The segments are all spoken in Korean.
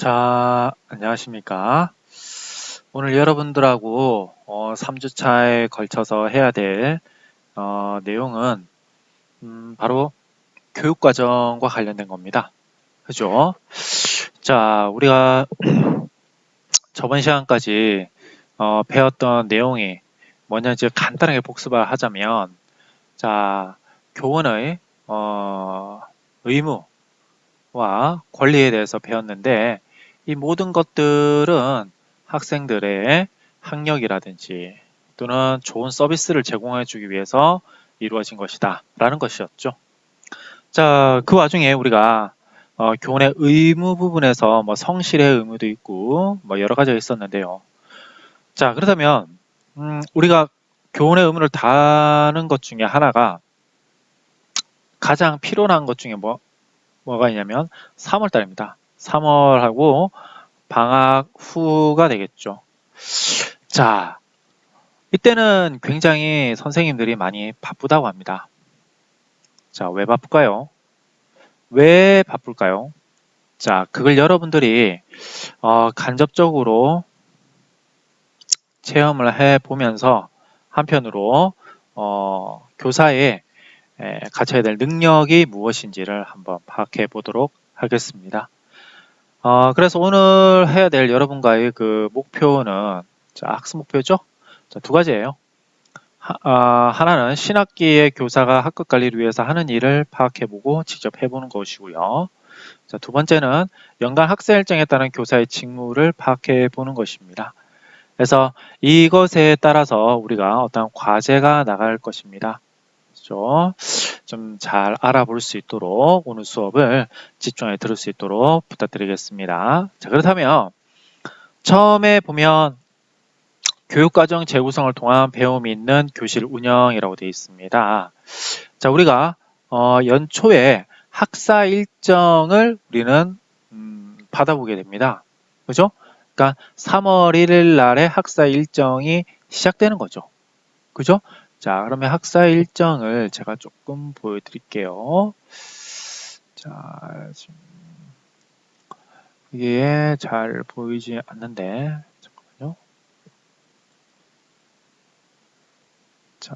자, 안녕하십니까. 오늘 여러분들하고 3주차에 걸쳐서 해야 될 내용은 바로 교육과정과 관련된 겁니다. 그죠? 자, 우리가 저번 시간까지 배웠던 내용이 뭐냐지 간단하게 복습을 하자면, 자, 교원의 의무와 권리에 대해서 배웠는데, 이 모든 것들은 학생들의 학력이라든지 또는 좋은 서비스를 제공해 주기 위해서 이루어진 것이다 라는 것이었죠. 자, 그 와중에 우리가 교원의 의무 부분에서 뭐 성실의 의무도 있고 뭐 여러 가지가 있었는데요. 자, 그렇다면 우리가 교원의 의무를 다하는 것 중에 하나가 가장 필요한 것 중에 뭐가 있냐면 3월 달입니다. 3월하고 방학 후가 되겠죠. 자, 이때는 굉장히 선생님들이 많이 바쁘다고 합니다. 자, 왜 바쁠까요? 왜 바쁠까요? 자, 그걸 여러분들이 간접적으로 체험을 해보면서 한편으로 교사의 갖춰야 될 능력이 무엇인지를 한번 파악해 보도록 하겠습니다. 그래서 오늘 해야 될 여러분과의 그 목표는, 자, 학습 목표죠? 자, 두 가지예요. 하나는 신학기의 교사가 학급 관리를 위해서 하는 일을 파악해보고 직접 해보는 것이고요. 자, 두 번째는 연간 학생 일정에 따른 교사의 직무를 파악해보는 것입니다. 그래서 이것에 따라서 우리가 어떤 과제가 나갈 것입니다. 그렇죠? 좀 잘 알아볼 수 있도록 오늘 수업을 집중해 들을 수 있도록 부탁드리겠습니다. 자, 그렇다면 처음에 보면 교육과정 재구성을 통한 배움이 있는 교실 운영이라고 되어 있습니다. 자, 우리가 연초에 학사 일정을 우리는 받아보게 됩니다. 그죠? 그러니까 3월 1일 날에 학사 일정이 시작되는 거죠. 그죠? 자, 그러면 학사 일정을 제가 조금 보여드릴게요. 자, 지금 이게 잘 보이지 않는데 잠깐만요. 자,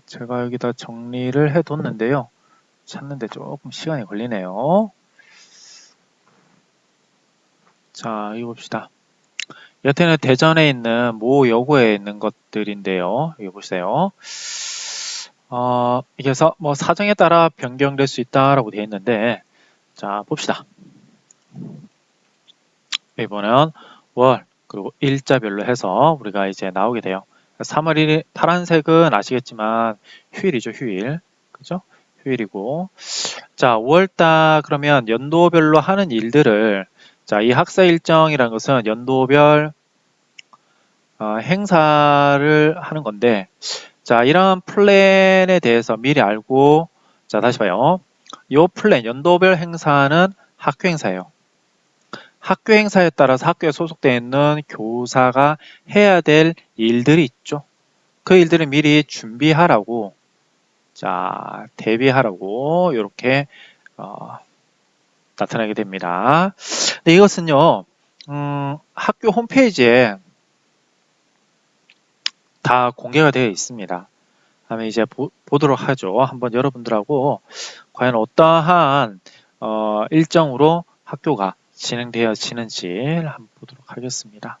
제가 여기다 정리를 해뒀는데요. 찾는데 조금 시간이 걸리네요. 자, 이거 봅시다. 여태는 대전에 있는 모 여고에 있는 것들인데요. 이거 보세요. 이게 뭐 사정에 따라 변경될 수 있다라고 되어 있는데, 자, 봅시다. 이번엔 월, 그리고 일자별로 해서 우리가 이제 나오게 돼요. 3월 1일, 파란색은 아시겠지만 휴일이죠, 휴일. 그죠? 휴일이고. 자, 5월달 그러면 연도별로 하는 일들을, 자, 이 학사 일정이라는 것은 연도별 행사를 하는 건데, 자, 이런 플랜에 대해서 미리 알고, 자, 다시 봐요. 이 플랜, 연도별 행사는 학교 행사예요. 학교 행사에 따라서 학교에 소속되어 있는 교사가 해야 될 일들이 있죠. 그 일들을 미리 준비하라고, 자, 대비하라고 이렇게 나타나게 됩니다. 근데 이것은요, 학교 홈페이지에 다 공개가 되어 있습니다. 다음에 이제 보도록 하죠. 한번 여러분들하고 과연 어떠한 일정으로 학교가 진행되어지는지 한번 보도록 하겠습니다.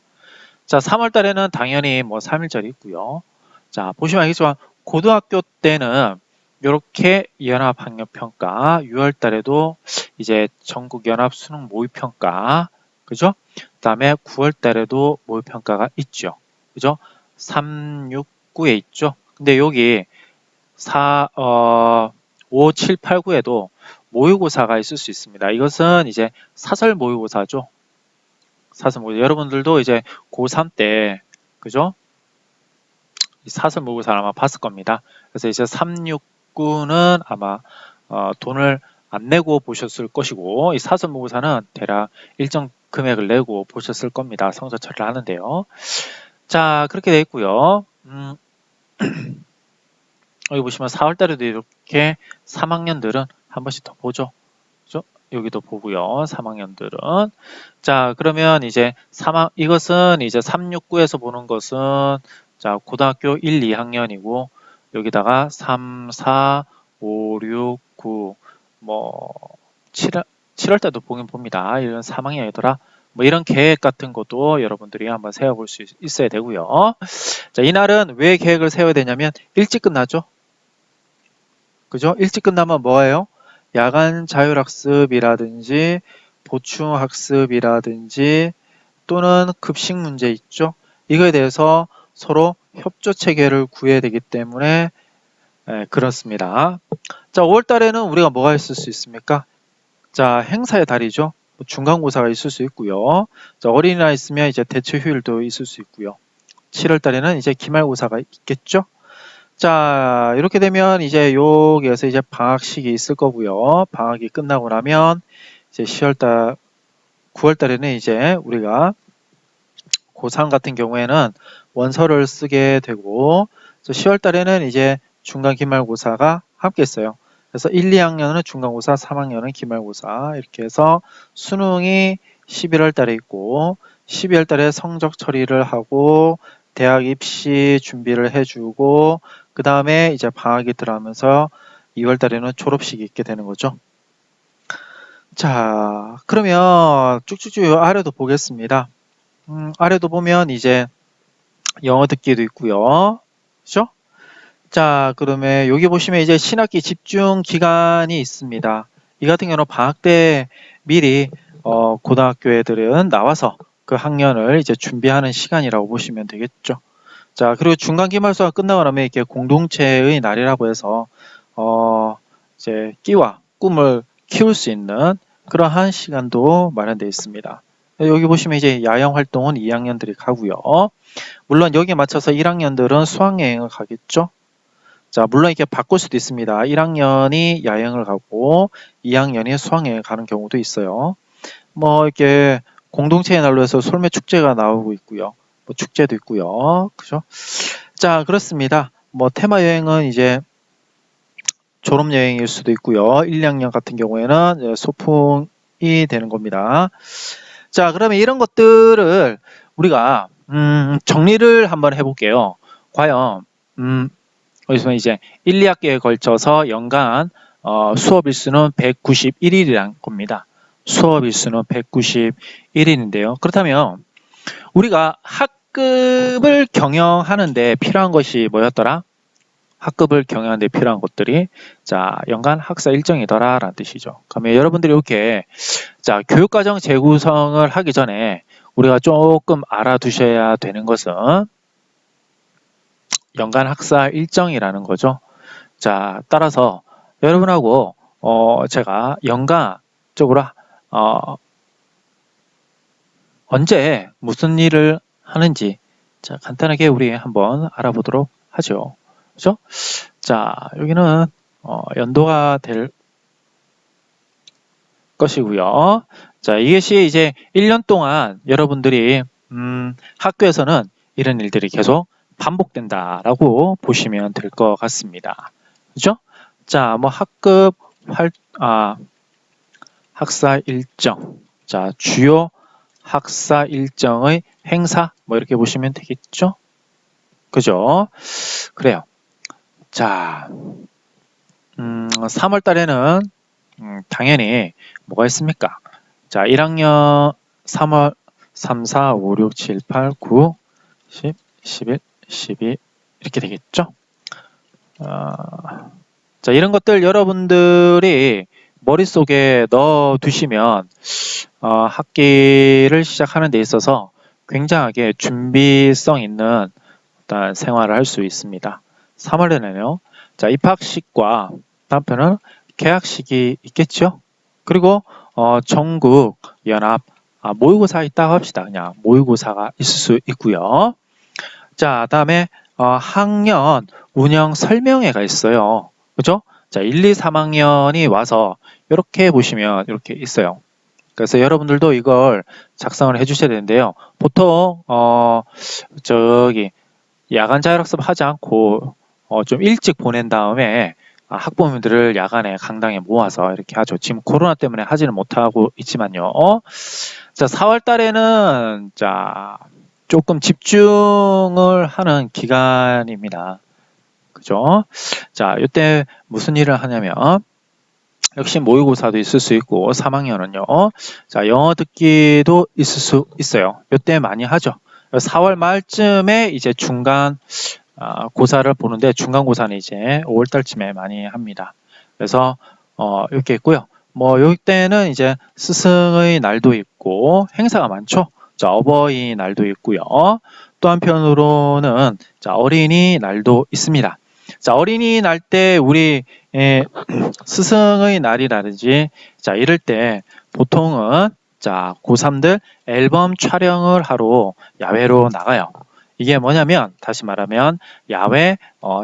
자, 3월 달에는 당연히 뭐 3일절이 있고요. 자, 보시면 알겠지만 고등학교 때는 이렇게 연합학력평가, 6월 달에도 이제 전국연합 수능 모의평가, 그죠? 그 다음에 9월 달에도 모의평가가 있죠. 그죠? 3, 6, 9에 있죠. 근데 여기 5, 7, 8, 9에도 모의고사가 있을 수 있습니다. 이것은 이제 사설 모의고사죠. 사설 모의고사. 여러분들도 이제 고3 때, 그죠? 이 사설 모의고사를 아마 봤을 겁니다. 그래서 이제 3, 6, 9는 아마 돈을 안 내고 보셨을 것이고, 이 사설 모의고사는 대략 일정 금액을 내고 보셨을 겁니다. 성적 처리를 하는데요. 자, 그렇게 되어 있고요. 여기 보시면 4월 달에도 이렇게 3학년들은 한 번씩 더 보죠. 그죠? 여기도 보고요. 3학년들은. 자, 그러면 이제 이것은 이제 369에서 보는 것은 자, 고등학교 1, 2학년이고 여기다가 3, 4, 5, 6, 9, 뭐 7월 때도 보긴 봅니다. 이런 3학년이더라. 뭐 이런 계획 같은 것도 여러분들이 한번 세워볼 수 있어야 되고요. 자, 이날은 왜 계획을 세워야 되냐면 일찍 끝나죠. 그죠? 일찍 끝나면 뭐예요? 야간 자율학습이라든지 보충학습이라든지 또는 급식 문제 있죠? 이거에 대해서 서로 협조 체계를 구해야 되기 때문에 그렇습니다. 자, 5월 달에는 우리가 뭐가 있을 수 있습니까? 자, 행사의 달이죠. 중간고사가 있을 수 있고요. 자, 어린이날 있으면 이제 대체 휴일도 있을 수 있고요. 7월 달에는 이제 기말고사가 있겠죠? 자, 이렇게 되면 이제 여기에서 이제 방학식이 있을 거고요. 방학이 끝나고 나면 이제 10월달, 9월달에는 이제 우리가 고3 같은 경우에는 원서를 쓰게 되고 10월달에는 이제 중간 기말고사가 함께 있어요. 그래서 1, 2학년은 중간고사, 3학년은 기말고사 이렇게 해서 수능이 11월 달에 있고 12월 달에 성적 처리를 하고 대학 입시 준비를 해주고 그 다음에 이제 방학이 들어가면서 2월 달에는 졸업식이 있게 되는 거죠. 자, 그러면 쭉쭉쭉 아래도 보겠습니다. 아래도 보면 이제 영어 듣기도 있고요. 그죠? 자, 그러면 여기 보시면 이제 신학기 집중 기간이 있습니다. 이 같은 경우는 방학 때 미리 고등학교 애들은 나와서 그 학년을 이제 준비하는 시간이라고 보시면 되겠죠. 자, 그리고 중간 기말수가 끝나고 나면 이렇게 공동체의 날이라고 해서 이제 끼와 꿈을 키울 수 있는 그러한 시간도 마련되어 있습니다. 여기 보시면 이제 야영 활동은 2학년들이 가고요. 물론 여기에 맞춰서 1학년들은 수학여행을 가겠죠. 자, 물론 이렇게 바꿀 수도 있습니다. 1학년이 야영을 가고 2학년이 수학여행을 가는 경우도 있어요. 뭐 이렇게 공동체의 날로 해서 솔매 축제가 나오고 있고요. 뭐 축제도 있고요. 그죠? 자, 그렇습니다. 뭐 테마 여행은 이제 졸업 여행일 수도 있고요. 1, 2학년 같은 경우에는 소풍이 되는 겁니다. 자, 그러면 이런 것들을 우리가 정리를 한번 해볼게요. 과연 여기서 이제 1, 2학기에 걸쳐서 연간 수업 일수는 191일이란 겁니다. 수업 일수는 191일인데요. 그렇다면 우리가 학급을 경영하는데 필요한 것이 뭐였더라? 학급을 경영하는데 필요한 것들이 자, 연간 학사 일정이더라 라는 뜻이죠. 그러면 여러분들이 이렇게 자, 교육과정 재구성을 하기 전에 우리가 조금 알아두셔야 되는 것은 연간 학사 일정이라는 거죠. 자, 따라서 여러분하고 제가 연간적으로 언제 무슨 일을 하는지 자, 간단하게 우리 한번 알아보도록 하죠. 그죠? 자, 여기는 연도가 될 것이고요. 자, 이것이 이제 1년 동안 여러분들이 학교에서는 이런 일들이 계속 반복된다라고 보시면 될 것 같습니다. 그죠? 자, 뭐 학사 일정. 자, 주요 학사 일정의 행사 뭐 이렇게 보시면 되겠죠? 그죠? 그래요. 자, 3월 달에는 당연히 뭐가 있습니까? 자, 1학년 3월 3, 4, 5, 6, 7, 8, 9, 10, 11, 12 이렇게 되겠죠? 자, 이런 것들 여러분들이 머릿속에 넣어 두시면 학기를 시작하는 데 있어서 굉장하게 준비성 있는 어떤 생활을 할 수 있습니다. 3월에는요. 자, 입학식과 다음편은 개학식이 있겠죠. 그리고 전국 연합 모의고사 있다고 합시다. 그냥 모의고사가 있을 수 있고요. 자, 다음에 학년 운영 설명회가 있어요. 그죠? 자, 1, 2, 3학년이 와서 이렇게 보시면 이렇게 있어요. 그래서 여러분들도 이걸 작성을 해주셔야 되는데요. 보통 저기 야간 자율학습 하지 않고 좀 일찍 보낸 다음에 학부모님들을 야간에 강당에 모아서 이렇게 하죠. 지금 코로나 때문에 하지는 못하고 있지만요. 자, 4월 달에는 자, 조금 집중을 하는 기간입니다. 그죠? 자, 이때 무슨 일을 하냐면 역시 모의고사도 있을 수 있고 3학년은요. 자, 영어 듣기도 있을 수 있어요. 이때 많이 하죠. 4월 말쯤에 이제 중간 고사를 보는데 중간고사는 이제 5월 달쯤에 많이 합니다. 그래서 이렇게 있고요. 뭐 이때는 이제 스승의 날도 있고 행사가 많죠. 자, 어버이날도 있고요. 또 한편으로는 자, 어린이날도 있습니다. 자, 어린이날 때 우리 스승의 날이라든지 자, 이럴 때 보통은 자, 고3들 앨범 촬영을 하러 야외로 나가요. 이게 뭐냐면 다시 말하면 야외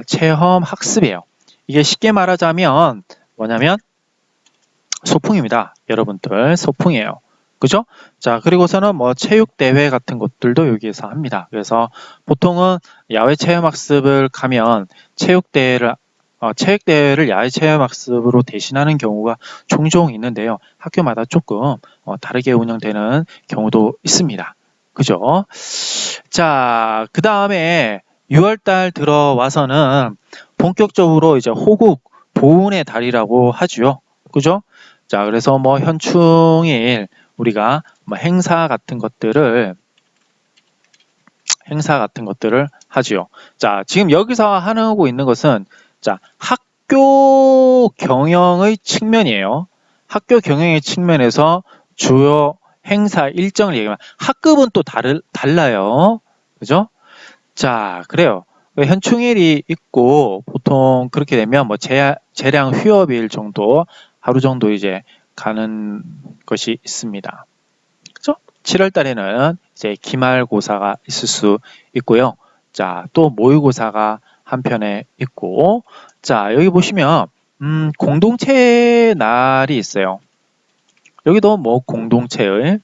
체험 학습이에요. 이게 쉽게 말하자면 뭐냐면 소풍입니다. 여러분들 소풍이에요. 그죠? 자, 그리고서는 뭐 체육대회 같은 것들도 여기에서 합니다. 그래서 보통은 야외 체험학습을 가면 체육대회를 야외 체험학습으로 대신하는 경우가 종종 있는데요. 학교마다 조금 다르게 운영되는 경우도 있습니다. 그죠? 자, 그 다음에 6월달 들어와서는 본격적으로 이제 호국 보훈의 달이라고 하죠. 그죠? 자, 그래서 뭐 현충일 우리가 뭐 행사 같은 것들을 하지요. 자, 지금 여기서 하고 있는 것은 자, 학교 경영의 측면이에요. 학교 경영의 측면에서 주요 행사 일정을 얘기하면 학급은 또 달라요. 그죠? 자, 그래요. 현충일이 있고 보통 그렇게 되면 뭐 재량 휴업일 정도 하루 정도 이제 가는 것이 있습니다. 그죠? 7월 달에는 이제 기말고사가 있을 수 있고요. 자, 또 모의고사가 한편에 있고, 자, 여기 보시면 공동체 날이 있어요. 여기도 뭐 공동체의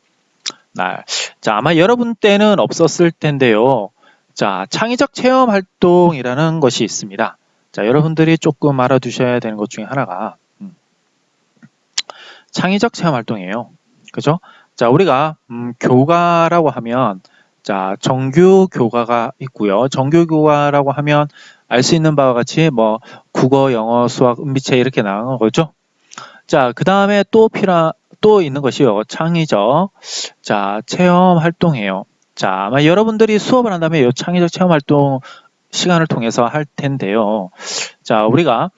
날. 자, 아마 여러분 때는 없었을 텐데요. 자, 창의적 체험 활동이라는 것이 있습니다. 자, 여러분들이 조금 알아두셔야 되는 것 중에 하나가 창의적 체험 활동이에요. 그죠? 자, 우리가 교과라고 하면 자, 정규 교과가 있고요. 정규 교과라고 하면 알 수 있는 바와 같이 뭐 국어, 영어, 수학, 은비체 이렇게 나가는 거죠. 자, 그 다음에 또 있는 것이요. 창의적 자, 체험 활동이에요. 자, 아마 여러분들이 수업을 한다면 이 창의적 체험 활동 시간을 통해서 할 텐데요. 자, 우리가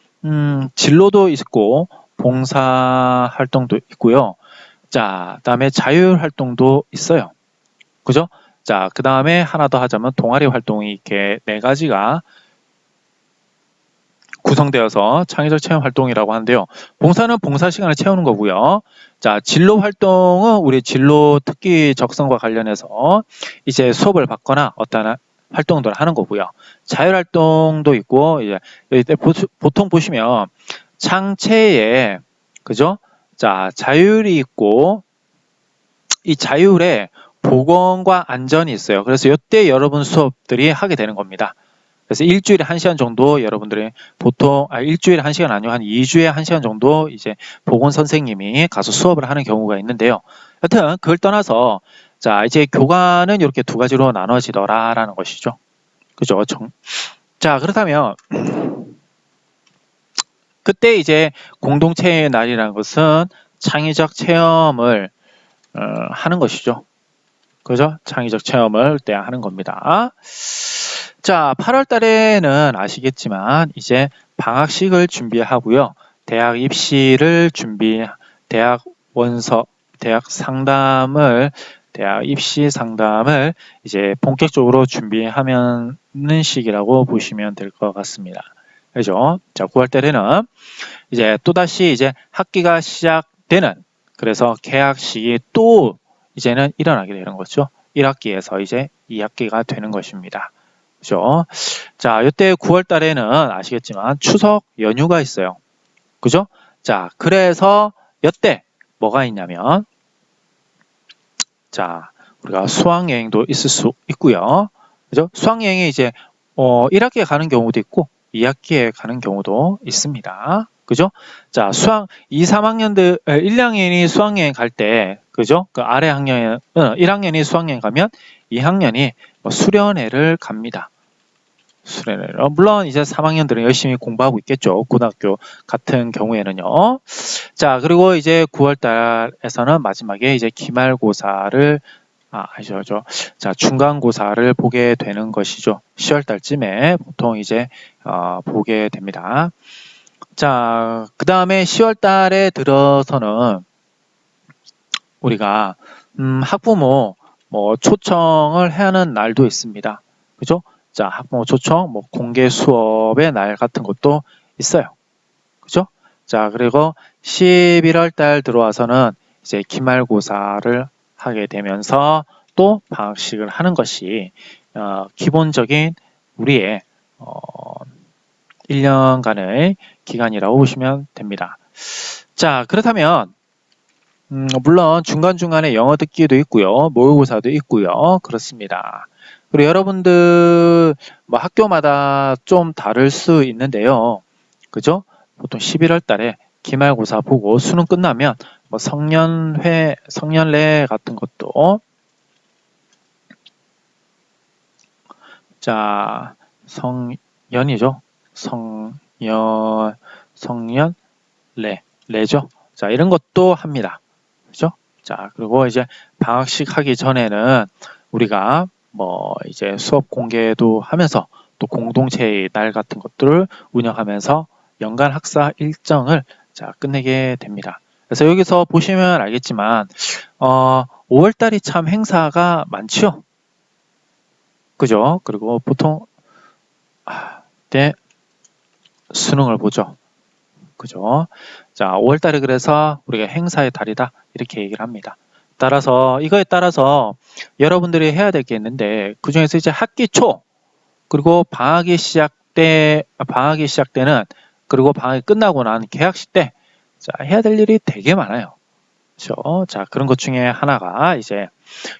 진로도 있고 봉사 활동도 있고요. 자, 그다음에 자율 활동도 있어요. 그죠? 자, 그 다음에 하나 더 하자면 동아리 활동이 이렇게 4가지가 구성되어서 창의적 체험 활동이라고 하는데요. 봉사는 봉사 시간을 채우는 거고요. 자, 진로 활동은 우리 진로 특기 적성과 관련해서 이제 수업을 받거나 어떤 활동들을 하는 거고요. 자율 활동도 있고 이제 보통 보시면 창체에 그죠? 자, 자율이 있고 이 자율에 보건과 안전이 있어요. 그래서 이때 여러분 수업들이 하게 되는 겁니다. 그래서 일주일에 1시간 정도 여러분들이 보통 일주일에 1시간 아니고 한 2주에 1시간 정도 이제 보건 선생님이 가서 수업을 하는 경우가 있는데요. 여튼 그걸 떠나서 자, 이제 교과는 이렇게 2가지로 나눠지더라라는 것이죠. 그죠? 자, 그렇다면 그때 이제 공동체의 날이라는 것은 창의적 체험을 하는 것이죠. 그죠? 창의적 체험을 때 하는 겁니다. 자, 8월 달에는 아시겠지만 이제 방학식을 준비하고요. 대학 입시를 대학 입시 상담을 이제 본격적으로 준비하는 시기라고 보시면 될 것 같습니다. 그죠? 자, 9월 달에는 이제 또다시 이제 학기가 시작되는 그래서 개학식이 또 이제는 일어나게 되는 거죠. 1학기에서 이제 2학기가 되는 것입니다. 그죠? 자, 이때 9월 달에는 아시겠지만 추석 연휴가 있어요. 그죠? 자, 그래서 이때 뭐가 있냐면 자, 우리가 수학여행도 있을 수 있고요. 그죠? 수학여행이 이제 1학기에 가는 경우도 있고 2학기에 가는 경우도 있습니다. 그죠? 자, 2, 3학년들, 1학년이 수학여행 갈 때, 그죠? 그 아래 학년, 1학년이 수학여행 가면 2학년이 뭐 수련회를 갑니다. 수련회를. 물론 이제 3학년들은 열심히 공부하고 있겠죠. 고등학교 같은 경우에는요. 자, 그리고 이제 9월 달에서는 마지막에 이제 기말고사를 아니죠. 자, 중간고사를 보게 되는 것이죠. 10월 달쯤에 보통 이제 보게 됩니다. 자, 그 다음에 10월 달에 들어서는 우리가 학부모 뭐 초청을 해야 하는 날도 있습니다. 그죠? 자, 학부모 초청, 뭐 공개 수업의 날 같은 것도 있어요. 그죠? 자, 그리고 11월 달 들어와서는 이제 기말고사를 하게 되면서 또 방학식을 하는 것이 기본적인 우리의 1년간의 기간이라고 보시면 됩니다. 자, 그렇다면 물론 중간중간에 영어 듣기도 있고요. 모의고사도 있고요. 그렇습니다. 그리고 여러분들 뭐 학교마다 좀 다를 수 있는데요. 그죠? 보통 11월 달에 기말고사 보고 수능 끝나면 뭐 성년회, 성년례 같은 것도 자, 성년이죠. 성년례죠. 자, 이런 것도 합니다. 그죠? 자, 그리고 이제 방학식 하기 전에는 우리가 뭐 이제 수업 공개도 하면서 또 공동체의 날 같은 것들을 운영하면서 연간 학사 일정을 자, 끝내게 됩니다. 그래서 여기서 보시면 알겠지만 5월 달이 참 행사가 많죠. 그죠? 그리고 보통 때 수능을 보죠. 그죠? 자, 5월 달에 그래서 우리가 행사의 달이다. 이렇게 얘기를 합니다. 따라서 이거에 따라서 여러분들이 해야 될 게 있는데 그 중에서 이제 학기 초 그리고 방학이 시작되는 그리고 방학이 끝나고 난 개학식 때 자, 해야 될 일이 되게 많아요. 그렇죠? 자, 그런 것 중에 하나가 이제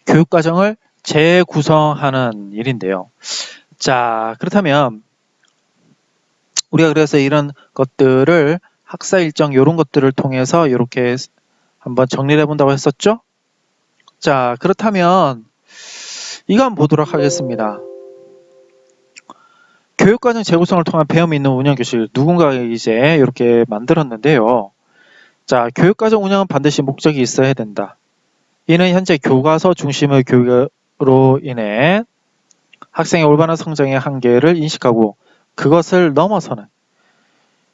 교육과정을 재구성하는 일인데요. 자, 그렇다면 우리가 그래서 이런 것들을 학사 일정 이런 것들을 통해서 이렇게 한번 정리를 해본다고 했었죠? 자, 그렇다면 이거 한번 보도록 하겠습니다. 교육과정 재구성을 통한 배움이 있는 운영교실 누군가가 이제 이렇게 만들었는데요. 자, 교육과정 운영은 반드시 목적이 있어야 된다. 이는 현재 교과서 중심의 교육으로 인해 학생의 올바른 성장의 한계를 인식하고 그것을 넘어서는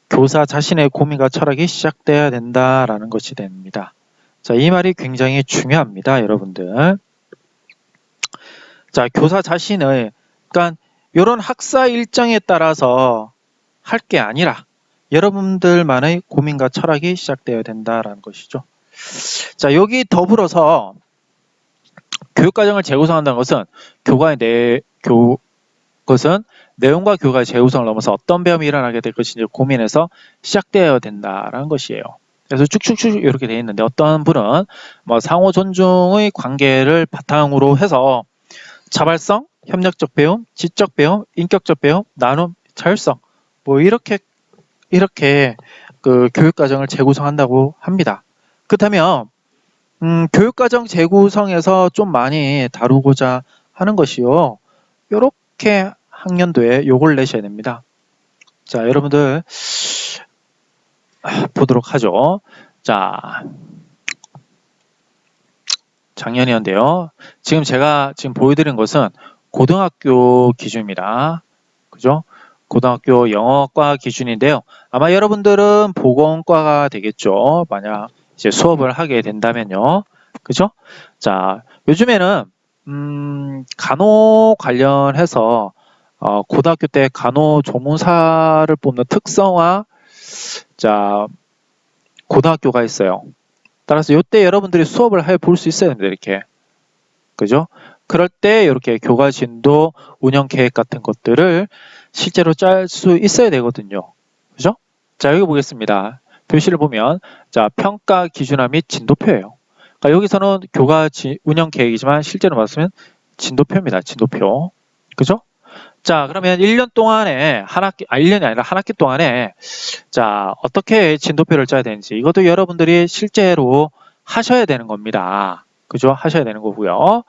교사 자신의 고민과 철학이 시작돼야 된다라는 것이 됩니다. 자, 이 말이 굉장히 중요합니다, 여러분들. 자, 교사 자신의, 그러니까 이런 학사 일정에 따라서 할 게 아니라 여러분들만의 고민과 철학이 시작돼야 된다라는 것이죠. 자, 여기 더불어서 교육과정을 재구성한다는 것은 그것은 내용과 교과의 재구성을 넘어서 어떤 배움이 일어나게 될 것인지 고민해서 시작되어야 된다라는 것이에요. 그래서 쭉쭉쭉 이렇게 되어 있는데 어떤 분은 뭐 상호 존중의 관계를 바탕으로 해서 자발성, 협력적 배움, 지적 배움, 인격적 배움, 나눔, 자율성 뭐 이렇게 그 교육과정을 재구성한다고 합니다. 그렇다면 교육과정 재구성에서 좀 많이 다루고자 하는 것이요. 이렇게 학년도에 요걸 내셔야 됩니다. 자, 여러분들 보도록 하죠. 자, 작년이었는데요. 지금 제가 보여드린 것은 고등학교 기준입니다. 그죠? 고등학교 영어과 기준인데요. 아마 여러분들은 보건과가 되겠죠. 만약 이제 수업을 하게 된다면요. 그죠? 자, 요즘에는 간호 관련해서 고등학교 때 간호조무사를 뽑는 특성화 자 고등학교가 있어요. 따라서 이때 여러분들이 수업을 해볼 수 있어야 됩니다. 이렇게. 그죠? 그럴 때 이렇게 교과 진도 운영 계획 같은 것들을 실제로 짤 수 있어야 되거든요. 그죠? 자, 여기 보겠습니다. 표시를 보면 자, 평가 기준화 및 진도표예요. 그러니까 여기서는 교과 운영 계획이지만 실제로 말하면 진도표입니다. 진도표. 그죠? 자, 그러면 1년 동안에 한 학기, 1년이 아니라 한 학기 동안에 자, 어떻게 진도표를 짜야 되는지 이것도 여러분들이 실제로 하셔야 되는 겁니다. 그죠? 하셔야 되는 거고요.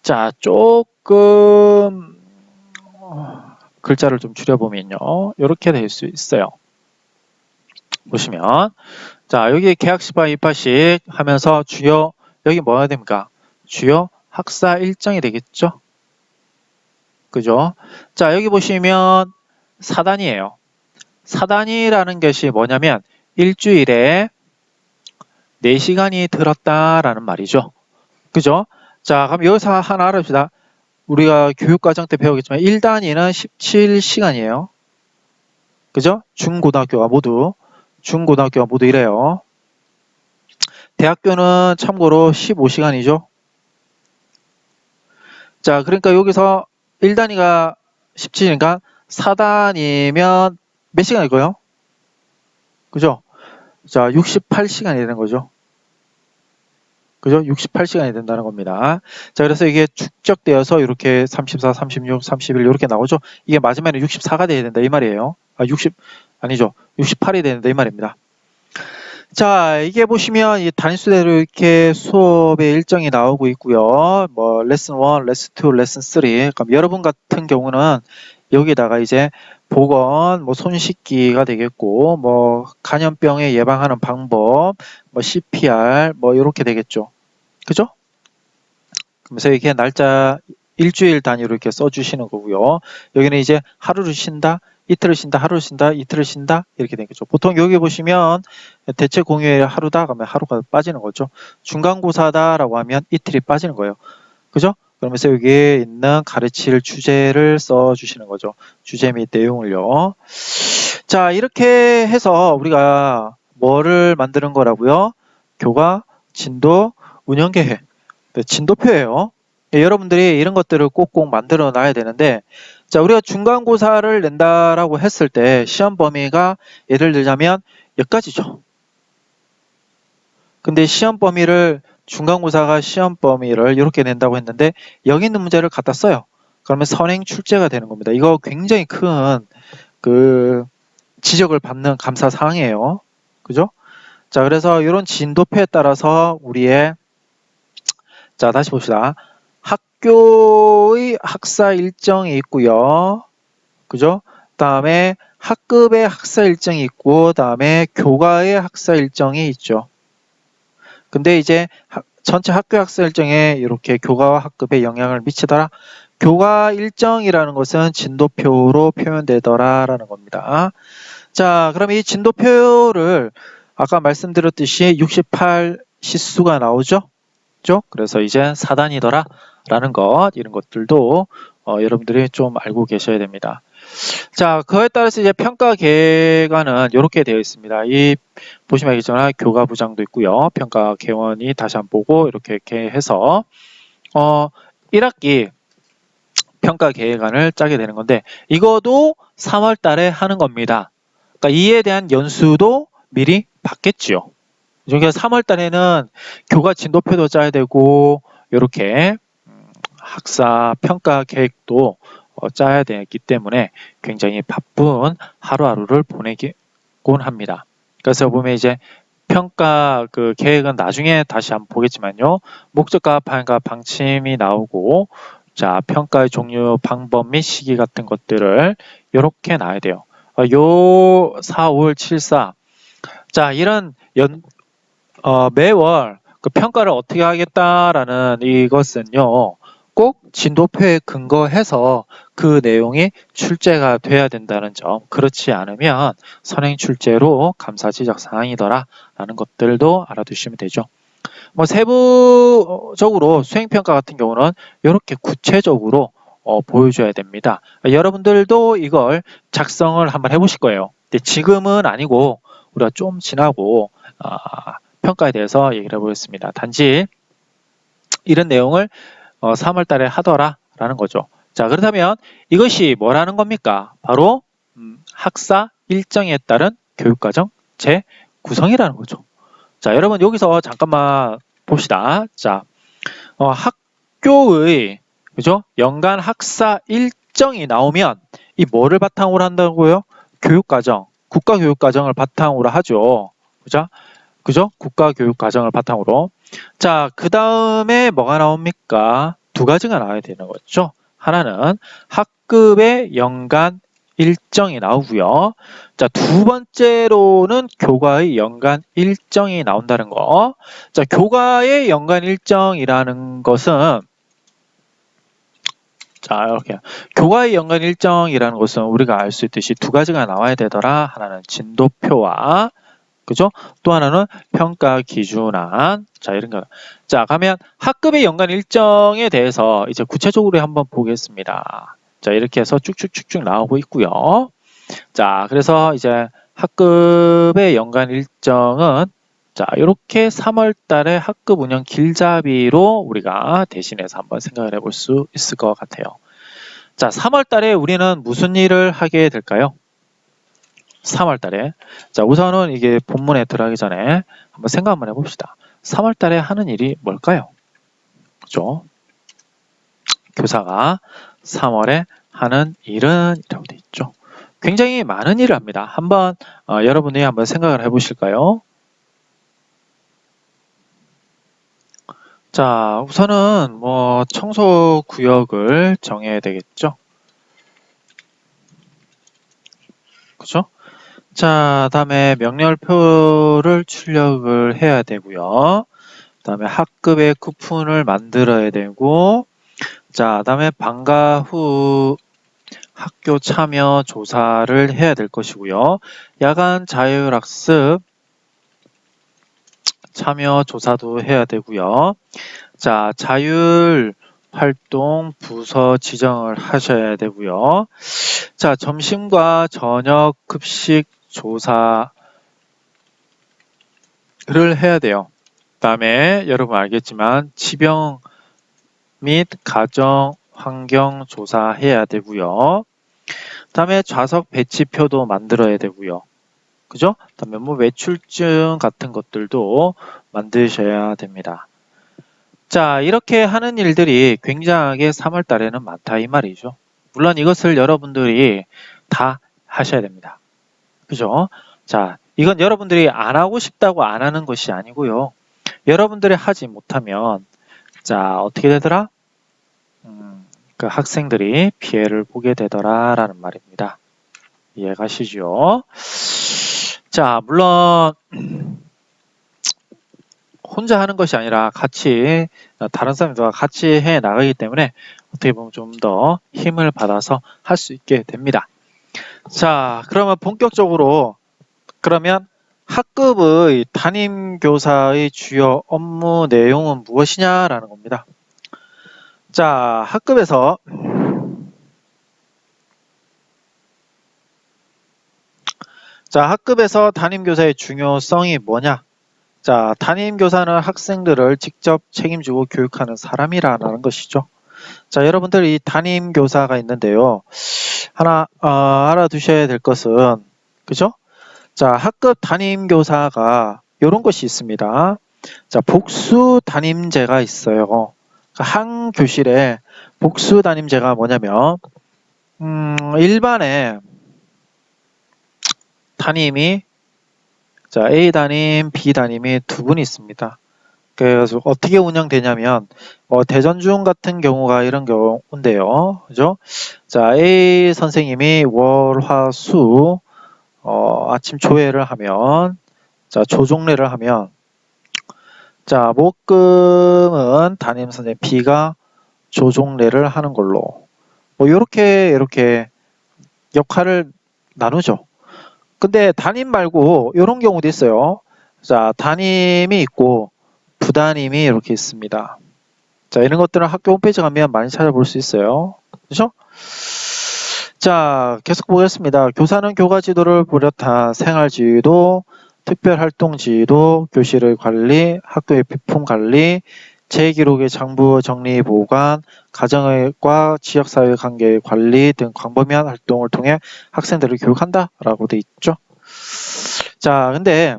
자, 조금 글자를 좀 줄여보면요. 이렇게 될 수 있어요. 보시면 자, 여기 계약시와 입학식 하면서 주요 여기 뭐가 됩니까? 주요 학사 일정이 되겠죠? 그죠? 자, 여기 보시면 사단이에요. 사단이라는 것이 뭐냐면 일주일에 4시간이 들었다라는 말이죠. 그죠? 자, 그럼 여기서 하나 알아봅시다. 우리가 교육과정 때 배우겠지만 1단위는 17시간이에요. 그죠? 중고등학교가 모두 이래요. 대학교는 참고로 15시간이죠. 자, 그러니까 여기서 1단위가 17이니까 4단위면 몇 시간이고요? 그죠? 자, 68시간이 되는 거죠. 그죠? 68시간이 된다는 겁니다. 자, 그래서 이게 축적되어서 이렇게 34, 36, 31 이렇게 나오죠? 이게 마지막에 64가 돼야 된다 이 말이에요. 아니죠. 68이 되는다 이 말입니다. 자, 이게 보시면 이 단수대로 이렇게 수업의 일정이 나오고 있고요. 뭐 레슨 1, 레슨 2, 레슨 3. 그럼 여러분 같은 경우는 여기다가 이제 보건, 뭐 손 씻기가 되겠고, 뭐 간염병에 예방하는 방법, 뭐 CPR, 뭐 이렇게 되겠죠. 그죠? 그래서 이렇게 날짜 일주일 단위로 이렇게 써주시는 거고요. 여기는 이제 하루를 쉰다, 이틀을 쉰다, 하루를 쉰다, 이틀을 쉰다 이렇게 되겠죠. 보통 여기 보시면 대체 공휴일 하루다 그러면 하루가 빠지는 거죠. 중간고사다라고 하면 이틀이 빠지는 거예요. 그죠? 그러면서 여기에 있는 가르칠 주제를 써주시는 거죠. 주제 및 내용을요. 자, 이렇게 해서 우리가 뭐를 만드는 거라고요? 교과, 진도, 운영계획. 네, 진도표예요. 예, 여러분들이 이런 것들을 꼭꼭 만들어 놔야 되는데, 자, 우리가 중간고사를 낸다라고 했을 때 시험 범위가 예를 들자면 여기까지죠. 근데 시험 범위를 중간고사가 시험 범위를 이렇게 낸다고 했는데 여기 있는 문제를 갖다 써요. 그러면 선행 출제가 되는 겁니다. 이거 굉장히 큰 지적을 받는 감사 사항이에요. 그죠? 자, 그래서 이런 진도표에 따라서 자, 다시 봅시다. 학교의 학사 일정이 있고요. 그죠? 다음에 학급의 학사 일정이 있고, 다음에 교과의 학사 일정이 있죠. 근데 이제 전체 학교 학사 일정에 이렇게 교과와 학급에 영향을 미치더라. 교과 일정이라는 것은 진도표로 표현되더라라는 겁니다. 자, 그럼 이 진도표를 아까 말씀드렸듯이 68 시수가 나오죠? 그래서 이제 4단이더라 라는 것, 이런 것들도 여러분들이 좀 알고 계셔야 됩니다. 자, 그에 따라서 이제 평가 계획안은 이렇게 되어 있습니다. 보시면 알겠지만 교과부장도 있고요. 평가 개원이 다시 한번 보고 이렇게 해서 1학기 평가 계획안을 짜게 되는 건데 이거도 3월 달에 하는 겁니다. 그러니까 이에 대한 연수도 미리 받겠죠. 그러니까 3월 달에는 교과 진도표도 짜야 되고 이렇게 학사 평가 계획도 짜야 되기 때문에 굉장히 바쁜 하루하루를 보내곤 합니다. 그래서 보면 이제 평가 계획은 나중에 다시 한번 보겠지만요. 목적과 방향과 방침이 나오고 자, 평가의 종류, 방법 및 시기 같은 것들을 이렇게 놔야 돼요. 요 4, 5월 7, 4. 자, 이런 매월 그 평가를 어떻게 하겠다라는 이것은요. 꼭 진도표에 근거해서 그 내용이 출제가 돼야 된다는 점. 그렇지 않으면 선행 출제로 감사 지적 사항이더라 라는 것들도 알아두시면 되죠. 뭐 세부적으로 수행평가 같은 경우는 이렇게 구체적으로 보여줘야 됩니다. 여러분들도 이걸 작성을 한번 해보실 거예요. 근데 지금은 아니고 우리가 좀 지나고 평가에 대해서 얘기를 해보겠습니다. 단지 이런 내용을 3월 달에 하더라 라는 거죠. 자, 그렇다면 이것이 뭐라는 겁니까? 바로 학사 일정에 따른 교육과정 재구성이라는 거죠. 자, 여러분 여기서 잠깐만 봅시다. 자, 학교의 그죠? 연간 학사 일정이 나오면 이 뭐를 바탕으로 한다고요? 교육과정, 국가교육과정을 바탕으로 하죠. 그죠? 국가교육과정을 바탕으로. 자, 그 다음에 뭐가 나옵니까? 두 가지가 나와야 되는 거죠. 하나는 학급의 연간 일정이 나오고요. 자, 두 번째로는 교과의 연간 일정이 나온다는 거. 자, 교과의 연간 일정이라는 것은 자, 이렇게 교과의 연간 일정이라는 것은 우리가 알 수 있듯이 두 가지가 나와야 되더라. 하나는 진도표와 그죠? 또 하나는 평가 기준안. 자, 이런 거. 자, 가면 학급의 연간 일정에 대해서 이제 구체적으로 한번 보겠습니다. 자, 이렇게 해서 쭉쭉쭉쭉 나오고 있고요. 자, 그래서 이제 학급의 연간 일정은 자, 이렇게 3월 달에 학급 운영 길잡이로 우리가 대신해서 한번 생각을 해볼 수 있을 것 같아요. 자, 3월 달에 우리는 무슨 일을 하게 될까요? 3월 달에. 자, 우선은 이게 본문에 들어가기 전에 한번 생각 한번 해봅시다. 3월 달에 하는 일이 뭘까요? 그죠? 교사가 3월에 하는 일은 이라고 되어 있죠. 굉장히 많은 일을 합니다. 한번 여러분이 한번 생각을 해보실까요? 자, 우선은 뭐 청소 구역을 정해야 되겠죠. 그죠? 자, 다음에 명렬표를 출력을 해야 되고요. 다음에 학급의 쿠폰을 만들어야 되고, 자, 다음에 방과 후 학교 참여 조사를 해야 될 것이고요. 야간 자율학습 참여 조사도 해야 되고요. 자, 자율 활동 부서 지정을 하셔야 되고요. 자, 점심과 저녁 급식 조사를 해야 돼요. 다음에 여러분 알겠지만 지병 및 가정 환경 조사해야 되고요. 다음에 좌석 배치표도 만들어야 되고요. 그죠? 다음에 뭐 외출증 같은 것들도 만드셔야 됩니다. 자, 이렇게 하는 일들이 굉장하게 3월 달에는 많다 이 말이죠. 물론 이것을 여러분들이 다 하셔야 됩니다. 그죠? 자, 이건 여러분들이 안 하고 싶다고 안 하는 것이 아니고요. 여러분들이 하지 못하면 자, 어떻게 되더라? 그 학생들이 피해를 보게 되더라라는 말입니다. 이해가시죠? 자, 물론 혼자 하는 것이 아니라 같이 다른 사람들과 같이 해 나가기 때문에 어떻게 보면 좀 더 힘을 받아서 할 수 있게 됩니다. 자, 그러면 본격적으로 그러면 학급의 담임교사의 주요 업무 내용은 무엇이냐라는 겁니다. 자, 학급에서 담임교사의 중요성이 뭐냐? 자, 담임교사는 학생들을 직접 책임지고 교육하는 사람이라는 것이죠. 자, 여러분들 이 담임교사가 있는데요. 하나 알아두셔야 될 것은 그죠? 자, 학급 담임교사가 이런 것이 있습니다. 자, 복수 담임제가 있어요. 한 교실에 복수 담임제가 뭐냐면 일반에 담임이 자, A 담임, B 담임이 두 분이 있습니다. 그래서 어떻게 운영되냐면 대전중 같은 경우가 이런 경우인데요. 그죠? 자, A 선생님이 월, 화, 수 아침 조회를 하면 자, 조종례를 하면 자, 목금은 담임 선생님 B가 조종례를 하는 걸로 뭐 이렇게 역할을 나누죠. 근데 담임 말고 이런 경우도 있어요. 자, 담임이 있고 부담임이 이렇게 있습니다. 자, 이런 것들은 학교 홈페이지 가면 많이 찾아볼 수 있어요. 그렇죠? 자, 계속 보겠습니다. 교사는 교과 지도를 비롯한 생활 지도, 특별 활동 지도, 교실의 관리, 학교의 비품 관리, 제 기록의 장부 정리 보관, 가정과 지역사회 관계의 관리 등 광범위한 활동을 통해 학생들을 교육한다라고 돼 있죠. 자, 근데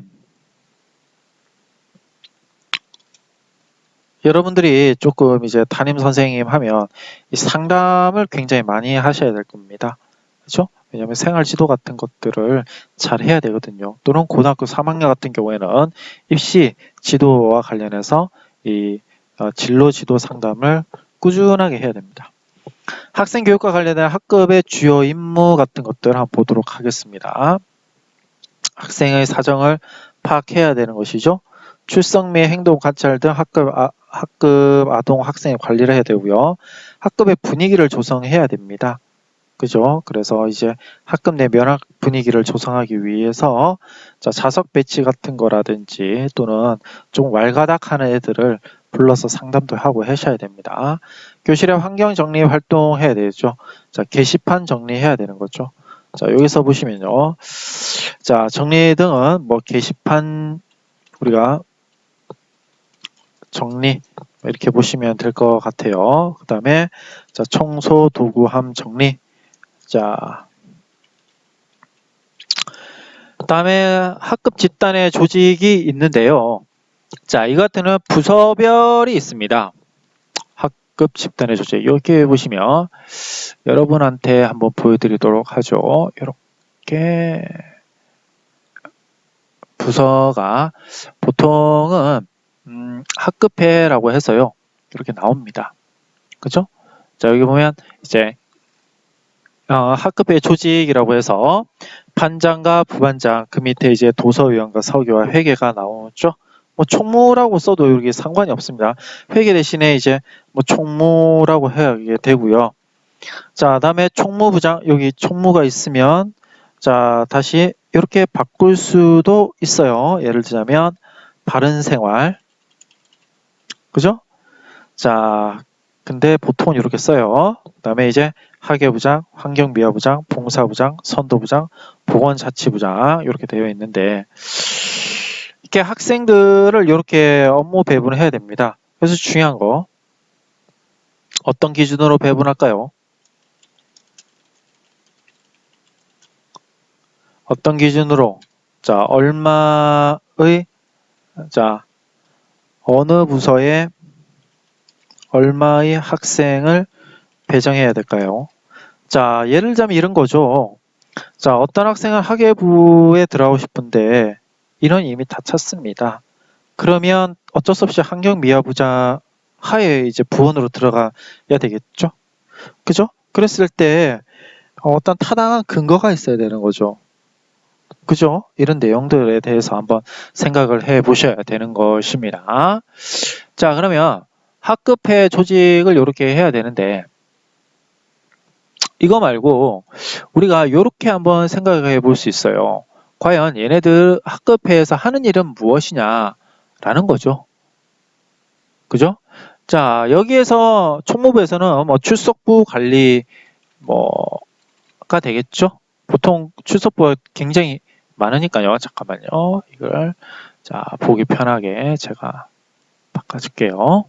여러분들이 조금 이제 담임 선생님 하면 이 상담을 굉장히 많이 하셔야 될 겁니다. 그렇죠? 왜냐하면 생활 지도 같은 것들을 잘 해야 되거든요. 또는 고등학교 3학년 같은 경우에는 입시 지도와 관련해서 이 진로 지도 상담을 꾸준하게 해야 됩니다. 학생 교육과 관련된 학급의 주요 임무 같은 것들 한번 보도록 하겠습니다. 학생의 사정을 파악해야 되는 것이죠. 출석 및 행동 관찰 등 학급 아동 학생의 관리를 해야 되고요. 학급의 분위기를 조성해야 됩니다. 그죠? 그래서 이제 학급 내 면학 분위기를 조성하기 위해서 자석 배치 같은 거라든지 또는 좀 왈가닥하는 애들을 불러서 상담도 하고 하셔야 됩니다. 교실의 환경 정리 활동해야 되죠. 자, 게시판 정리해야 되는 거죠. 자, 여기서 보시면요. 자, 정리 등은 뭐 게시판 우리가 정리 이렇게 보시면 될 것 같아요. 그 다음에 자, 청소 도구함 정리. 자, 그 다음에 학급 집단의 조직이 있는데요. 자, 이 같은 부서별이 있습니다. 학급 집단의 조직. 이렇게 보시면 여러분한테 한번 보여드리도록 하죠. 이렇게 부서가 보통은 학급회라고 해서요. 이렇게 나옵니다. 그죠? 자, 여기 보면 이제 학급회 조직이라고 해서 반장과 부반장, 그 밑에 이제 도서위원과 서교와 회계가 나오죠. 뭐 총무라고 써도 여기 상관이 없습니다. 회계 대신에 이제 뭐 총무라고 해야 되고요. 자, 다음에 총무부장, 여기 총무가 있으면 자, 다시 이렇게 바꿀 수도 있어요. 예를 들자면 바른생활, 그죠? 자, 근데 보통 이렇게 써요. 그 다음에 이제 학예부장, 환경미화부장, 봉사부장, 선도부장, 보건자치부장 이렇게 되어 있는데 이렇게 학생들을 이렇게 업무 배분을 해야 됩니다. 그래서 중요한 거 어떤 기준으로 배분할까요? 어떤 기준으로? 자, 얼마의 자, 어느 부서에 얼마의 학생을 배정해야 될까요? 자, 예를 들자면 이런 거죠. 자, 어떤 학생은 학예부에 들어가고 싶은데 인원이 이미 다 찼습니다. 그러면 어쩔 수 없이 환경미화부자 하에 이제 부원으로 들어가야 되겠죠? 그죠? 그랬을 때 어떤 타당한 근거가 있어야 되는 거죠. 그죠? 이런 내용들에 대해서 한번 생각을 해 보셔야 되는 것입니다. 자, 그러면 학급회 조직을 이렇게 해야 되는데 이거 말고 우리가 이렇게 한번 생각해 볼 수 있어요. 과연 얘네들 학급회에서 하는 일은 무엇이냐 라는 거죠. 그죠? 자, 여기에서 총무부에서는 뭐 출석부 관리 뭐가 되겠죠? 보통 출석부가 굉장히 많으니까요. 잠깐만요. 이걸 자, 보기 편하게 제가 바꿔줄게요.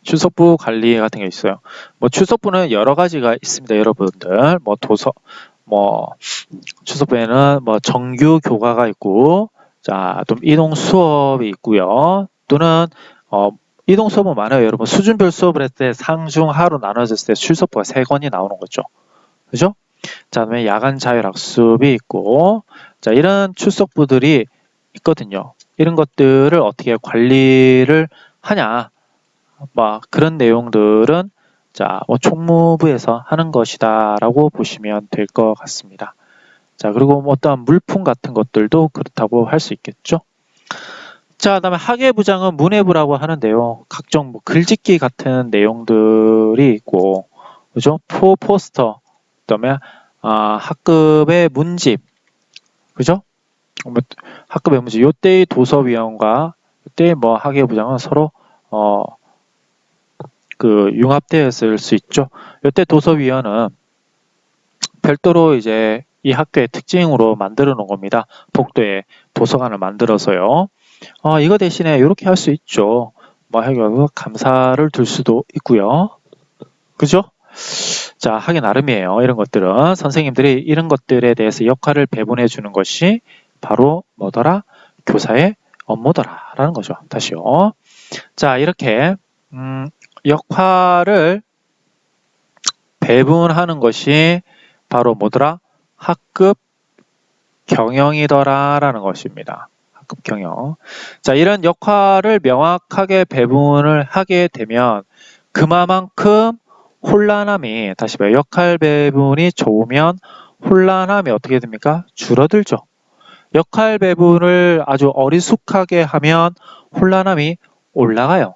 출석부 관리 같은 게 있어요. 뭐 출석부는 여러 가지가 있습니다, 여러분들. 출석부에는 뭐 정규 교과가 있고, 자, 또 이동 수업이 있고요. 또는 이동 수업은 많아요, 여러분. 수준별 수업을 했을 때 상중 하로 나눠졌을 때 출석부가 3권이 나오는 거죠. 그죠? 자, 그다음에 야간 자율학습이 있고, 자, 이런 출석부들이 있거든요. 이런 것들을 어떻게 관리를 하냐. 그런 내용들은 자, 총무부에서 하는 것이다라고 보시면 될 것 같습니다. 자, 그리고 어떠한 물품 같은 것들도 그렇다고 할 수 있겠죠. 자, 그다음에 학예부장은 문예부라고 하는데요. 각종 글짓기 같은 내용들이 있고, 그죠? 포스터, 그다음에 학급의 문집, 그죠? 학급의 문집. 요때의 도서위원과 요때의 학예부장은 서로 융합되어 있을 수 있죠. 이때 도서위원은 별도로 이제 이 학교의 특징으로 만들어 놓은 겁니다. 복도에 도서관을 만들어서요. 이거 대신에 이렇게 할 수 있죠. 감사를 둘 수도 있고요. 그죠? 자, 하기 나름이에요. 이런 것들은 선생님들이 이런 것들에 대해서 역할을 배분해 주는 것이 바로 뭐더라? 교사의 업무더라 라는 거죠. 다시요. 자, 이렇게 역할을 배분하는 것이 바로 뭐더라? 학급 경영이더라 라는 것입니다. 학급 경영. 자, 이런 역할을 명확하게 배분을 하게 되면 그만큼 혼란함이, 다시 봐요. 역할 배분이 좋으면 혼란함이 어떻게 됩니까? 줄어들죠. 역할 배분을 아주 어리숙하게 하면 혼란함이 올라가요.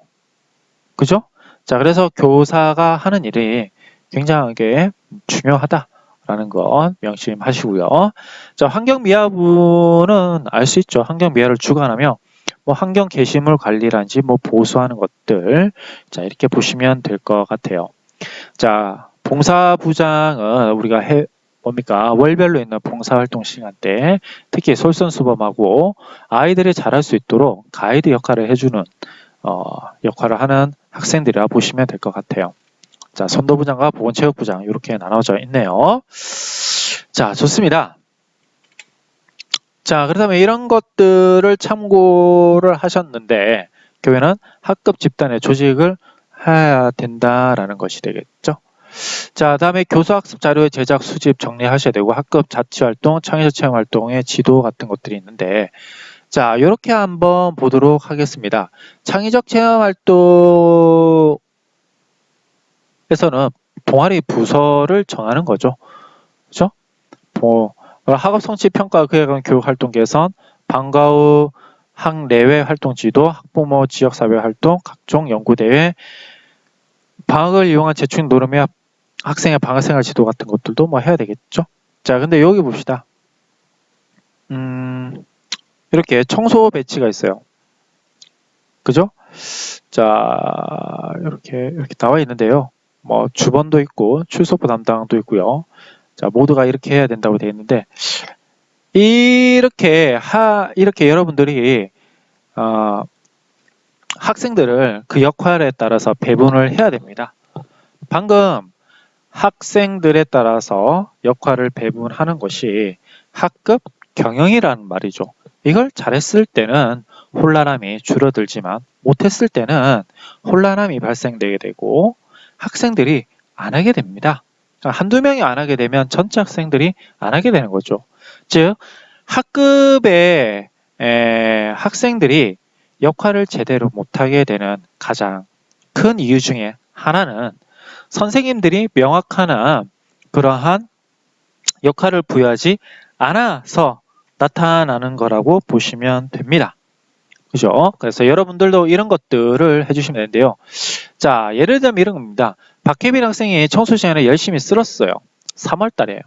그죠? 자, 그래서 교사가 하는 일이 굉장하게 중요하다라는 것 명심하시고요. 자, 환경미화부는 알 수 있죠. 환경미화를 주관하며 뭐 환경 게시물 관리란지 뭐 보수하는 것들, 자, 이렇게 보시면 될 것 같아요. 자, 봉사부장은 우리가 뭡니까? 월별로 있는 봉사활동 시간대 특히 솔선수범하고 아이들이 잘할 수 있도록 가이드 역할을 해주는 역할을 하는 학생들이라 보시면 될 것 같아요. 자, 선도부장과 보건체육부장 이렇게 나눠져 있네요. 자, 좋습니다. 자, 그렇다면 이런 것들을 참고를 하셨는데 교회는 학급 집단의 조직을 해야 된다라는 것이 되겠죠. 자, 다음에 교수학습 자료의 제작, 수집, 정리하셔야 되고 학급 자치활동, 창의적 체험활동의 지도 같은 것들이 있는데 자, 이렇게 한번 보도록 하겠습니다. 창의적 체험활동에서는 동아리 부서를 정하는 거죠. 그죠? 학업 성취 평가 그에 관한 교육 활동 개선, 방과 후 학내외 활동 지도, 학부모 지역사회 활동, 각종 연구대회, 방학을 이용한 재충 노름의 학생의 방학생활 지도 같은 것들도 뭐 해야 되겠죠. 자, 근데 여기 봅시다. 이렇게 청소 배치가 있어요. 그죠? 자, 이렇게 나와 있는데요. 뭐 주번도 있고 출석부 담당도 있고요. 자, 모두가 이렇게 해야 된다고 되어 있는데 이렇게 여러분들이 학생들을 그 역할에 따라서 배분을 해야 됩니다. 방금 학생들에 따라서 역할을 배분하는 것이 학급 경영이라는 말이죠. 이걸 잘했을 때는 혼란함이 줄어들지만 못했을 때는 혼란함이 발생되게 되고 학생들이 안 하게 됩니다. 한두 명이 안 하게 되면 전체 학생들이 안 하게 되는 거죠. 즉 학급의 학생들이 역할을 제대로 못하게 되는 가장 큰 이유 중에 하나는 선생님들이 명확한 그러한 역할을 부여하지 않아서 나타나는 거라고 보시면 됩니다. 그죠? 그래서 여러분들도 이런 것들을 해주시면 되는데요. 자, 예를 들면 이런 겁니다. 박혜빈 학생이 청소 시간에 열심히 쓸었어요. 3월 달에요.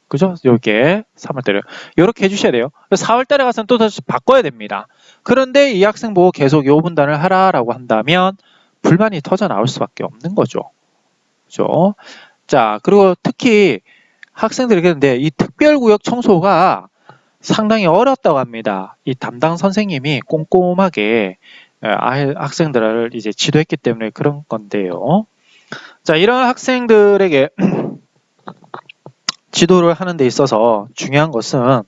그죠? 요게 3월 달에 이렇게 해주셔야 돼요. 4월 달에 가서는 또 다시 바꿔야 됩니다. 그런데 이 학생 보고 계속 요 분단을 하라라고 한다면 불만이 터져 나올 수밖에 없는 거죠. 그죠? 자, 그리고 특히 학생들이 그런데 이 특별구역 청소가 상당히 어렵다고 합니다. 이 담당 선생님이 꼼꼼하게 학생들을 이제 지도했기 때문에 그런 건데요. 자, 이런 학생들에게 지도를 하는 데 있어서 중요한 것은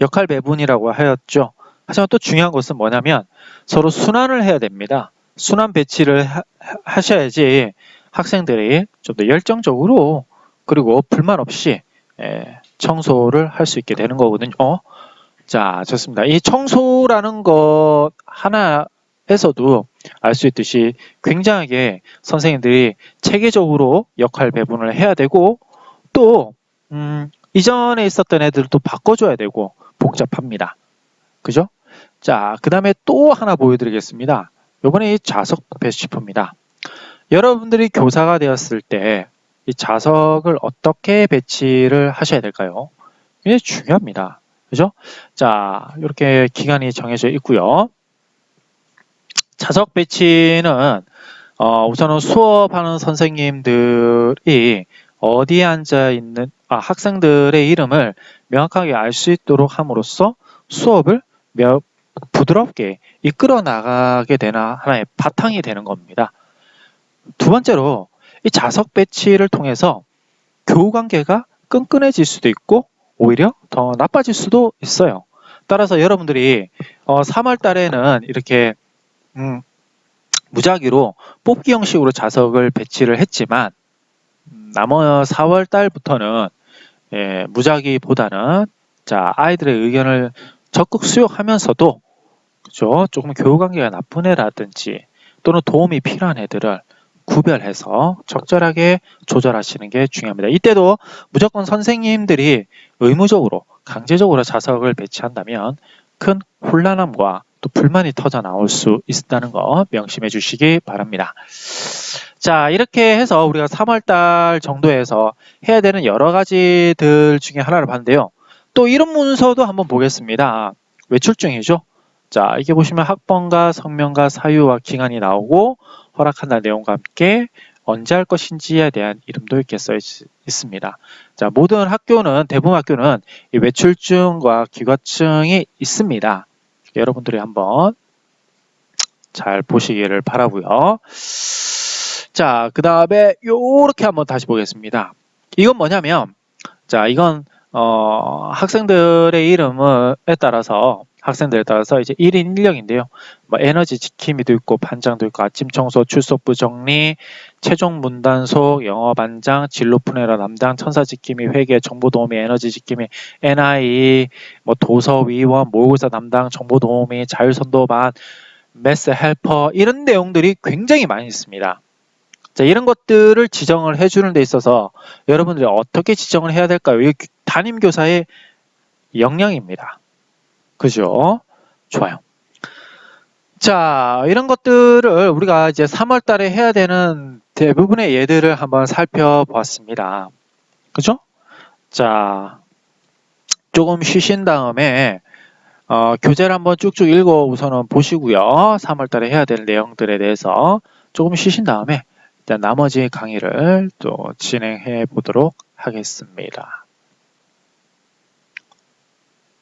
역할 배분이라고 하였죠. 하지만 또 중요한 것은 뭐냐면 서로 순환을 해야 됩니다. 순환 배치를 하셔야지 학생들이 좀 더 열정적으로 그리고 불만 없이 청소를 할 수 있게 되는 거거든요. 자, 좋습니다. 이 청소라는 것 하나에서도 알 수 있듯이 굉장하게 선생님들이 체계적으로 역할 배분을 해야 되고 또 이전에 있었던 애들도 바꿔줘야 되고 복잡합니다. 그죠? 자, 그 다음에 또 하나 보여드리겠습니다. 요번에 이 좌석 배치표입니다. 여러분들이 교사가 되었을 때 이 좌석을 어떻게 배치를 하셔야 될까요? 이게 중요합니다. 그죠? 자, 이렇게 기간이 정해져 있고요. 좌석 배치는 우선은 수업하는 선생님들이 어디에 앉아 있는 학생들의 이름을 명확하게 알 수 있도록 함으로써 수업을 부드럽게 이끌어 나가게 되는 하나의 바탕이 되는 겁니다. 두 번째로 이 자석 배치를 통해서 교우 관계가 끈끈해질 수도 있고 오히려 더 나빠질 수도 있어요. 따라서 여러분들이 3월 달에는 이렇게 무작위로 뽑기 형식으로 자석을 배치를 했지만 남은 4월 달부터는 무작위보다는 자 아이들의 의견을 적극 수용하면서도 그죠? 조금 교우 관계가 나쁜 애라든지 또는 도움이 필요한 애들을 구별해서 적절하게 조절하시는 게 중요합니다. 이때도 무조건 선생님들이 의무적으로 강제적으로 자석을 배치한다면 큰 혼란함과 또 불만이 터져 나올 수 있다는 거 명심해 주시기 바랍니다. 자, 이렇게 해서 우리가 3월달 정도에서 해야 되는 여러 가지들 중에 하나를 봤는데요. 또 이런 문서도 한번 보겠습니다. 외출증이죠. 자, 이게 보시면 학번과 성명과 사유와 기간이 나오고 허락한다는 내용과 함께 언제 할 것인지에 대한 이름도 이렇게 써 있습니다. 자, 모든 학교는 대부분 학교는 이 외출증과 귀가증이 있습니다. 여러분들이 한번 잘 보시기를 바라고요. 자, 그 다음에 요렇게 한번 다시 보겠습니다. 이건 뭐냐면 자, 이건 학생들의 이름에 따라서 이제 1인 1역인데요. 뭐 에너지 지킴이도 있고 반장도 있고 아침 청소, 출석부 정리, 최종 문단속, 영어 반장, 진로 푸네라 담당, 천사 지킴이, 회계, 정보 도우미, 에너지 지킴이, NI, 뭐 도서 위원, 모의고사 담당, 정보 도우미, 자율 선도반, 매스 헬퍼 이런 내용들이 굉장히 많이 있습니다. 자, 이런 것들을 지정을 해주는 데 있어서 여러분들이 어떻게 지정을 해야 될까요? 이게 담임교사의 역량입니다. 그죠? 좋아요. 자, 이런 것들을 우리가 이제 3월 달에 해야 되는 대부분의 예들을 한번 살펴보았습니다. 그죠? 자, 조금 쉬신 다음에 교재를 한번 쭉쭉 읽어 우선은 보시고요. 3월 달에 해야 될 내용들에 대해서 조금 쉬신 다음에 일단 나머지 강의를 또 진행해 보도록 하겠습니다.